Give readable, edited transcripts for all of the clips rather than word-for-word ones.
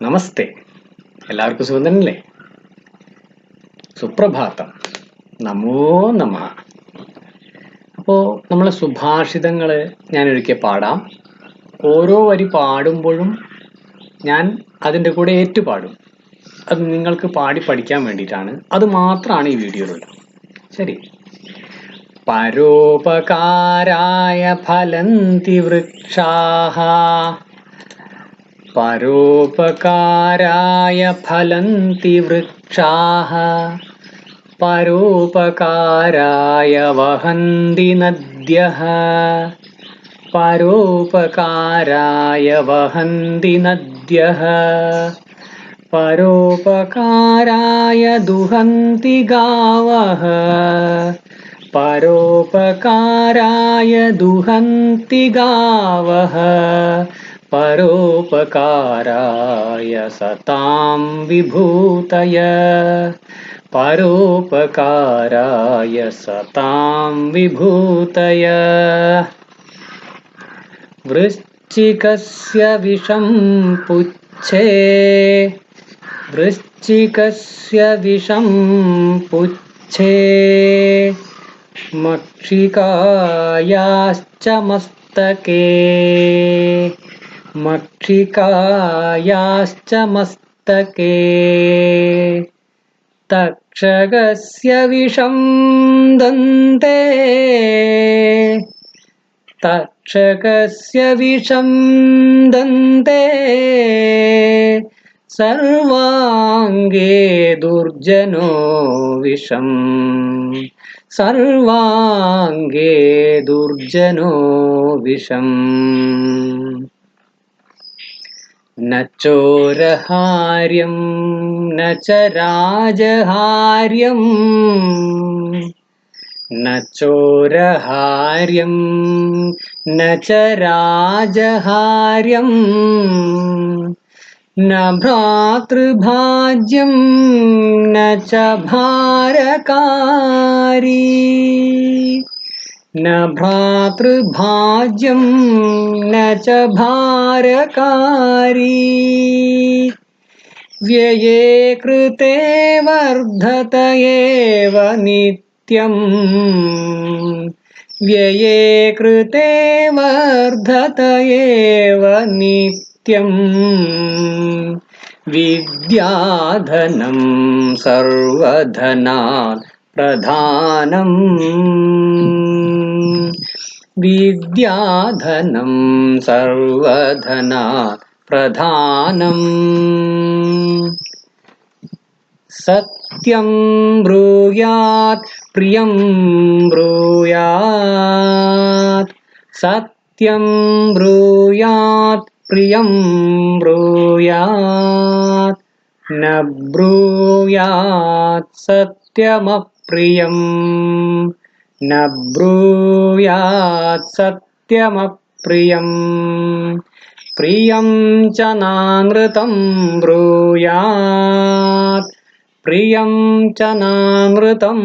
നമസ്തേ, എല്ലാവർക്കും സുഖം തന്നെയല്ലേ? സുപ്രഭാതം, നമോ നമഃ. അപ്പോൾ നമ്മളെ സുഭാഷിതങ്ങൾ ഞാൻ ഒരിക്കൽ പാടാം. ഓരോ വരി പാടുമ്പോഴും ഞാൻ അതിൻ്റെ കൂടെ ഏറ്റുപാടും. അത് നിങ്ങൾക്ക് പാടി പഠിക്കാൻ വേണ്ടിയിട്ടാണ്. അത് മാത്രമാണ് ഈ വീഡിയോയിലുള്ളത്. ശരി. പരോപകാരായ ഫലന്തി വൃക്ഷാഃ, പരോപകാരായ ഫലന്തി വൃക്ഷാഃ, പരോപകാരായ വഹന്തി നദ്യഃ, പരോപകാരായ വഹന്തി നദ്യഃ, പരോപകാരായ ദുഹന്തി ഗാവഃ, പരോപകാരായ ദുഹന്തി ഗാവഃ, പരോപകാരായ സതാം വിഭൂതയഃ, പരോപകാരായ സതാം വിഭൂതയഃ. വൃശ്ചികസ്യ വിഷം പുച്ഛേ, വൃശ്ചികസ്യ വിഷം പുച്ഛേ, മക്ഷികായാശ്ച മസ്തകേ, മക്ഷികായാശ്ച മസ്തകേ, തക്ഷകസ്യ വിഷം ദന്തേ, തക്ഷകസ്യ വിഷം ദന്തേ, സർവാംഗേ ദുർജനോ വിഷം, സർവാംഗേ ദുർജനോ വിഷം. ന ചോരഹാര്യം ന ച രാജഹാര്യം, ന ചോരഹാര്യം ന ച രാജഹാര്യം, ന ഭ്രാതൃഭാജ്യം ന ച ഭാരകാരി, ന ഭ്രാതൃഭാജ്യം ന ച ഭാരകാരി. വ്യയേ കൃതേ വർദ്ധത ഏവ നിത്യം, വ്യയേ കൃതേ വർദ്ധത ഏവ നിത്യം, വിദ്യാധനം സർവധനാത് പ്രധാനം, വിദ്യാധനം സർവധനാത് പ്രധാനം. സത്യം ബ്രൂയാത് പ്രിയം ബ്രൂയാത്, സത്യം ബ്രൂയാത് പ്രിയം ബ്രൂയാത്, ന ബ്രൂയാത് സത്യമപ്രിയം, ന ബ്രൂയാത് സത്യമപ്രിയം. പ്രിയം ച നാനൃതം ബ്രൂയാത്, പ്രിയം ച നാനൃതം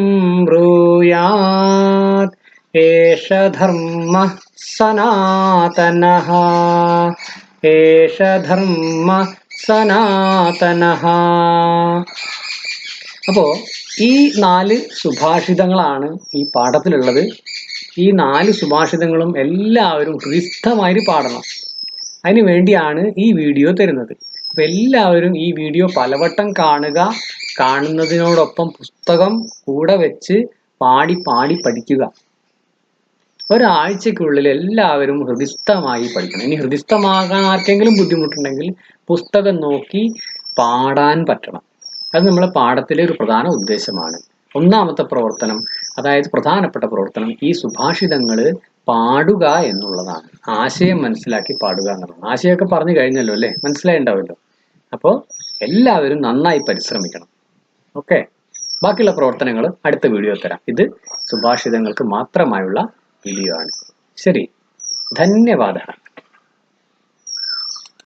ബ്രൂയാത്, ഏഷ ധർമ്മഃ സനാതനഃ, ഏഷ ധർമ്മഃ സനാതനഃ. അപ്പോൾ ഈ 4 സുഭാഷിതങ്ങളാണ് ഈ പാഠത്തിലുള്ളത്. ഈ 4 സുഭാഷിതങ്ങളും എല്ലാവരും ഹൃദിസ്ഥമായി പാടണം. അതിനു വേണ്ടിയാണ് ഈ വീഡിയോ തരുന്നത്. അപ്പം എല്ലാവരും ഈ വീഡിയോ പലവട്ടം കാണുക. കാണുന്നതിനോടൊപ്പം പുസ്തകം കൂടെ വെച്ച് പാടി പാടി പഠിക്കുക. ഒരാഴ്ചക്കുള്ളിൽ എല്ലാവരും ഹൃദിസ്ഥമായി പഠിക്കണം. ഇനി ഹൃദിസ്ഥമാകാൻ ആർക്കെങ്കിലും ബുദ്ധിമുട്ടുണ്ടെങ്കിൽ പുസ്തകം നോക്കി പാടാൻ പറ്റണം. അത് നമ്മളെ പാഠത്തിലെ ഒരു പ്രധാന ഉദ്ദേശമാണ്. ഒന്നാമത്തെ പ്രവർത്തനം, അതായത് പ്രധാനപ്പെട്ട പ്രവർത്തനം, ഈ സുഭാഷിതങ്ങൾ പാടുക എന്നുള്ളതാണ്. ആശയം മനസ്സിലാക്കി പാടുക എന്നുള്ളതാണ്. ആശയമൊക്കെ പറഞ്ഞു കഴിഞ്ഞല്ലോ അല്ലേ? മനസ്സിലായിണ്ടാവുമല്ലോ. അപ്പോൾ എല്ലാവരും നന്നായി പരിശ്രമിക്കണം. ഓക്കെ, ബാക്കിയുള്ള പ്രവർത്തനങ്ങൾ അടുത്ത വീഡിയോ തരാം. ഇത് സുഭാഷിതങ്ങൾക്ക് മാത്രമായുള്ള വീഡിയോ ആണ്. ശരി, ധന്യവാദ.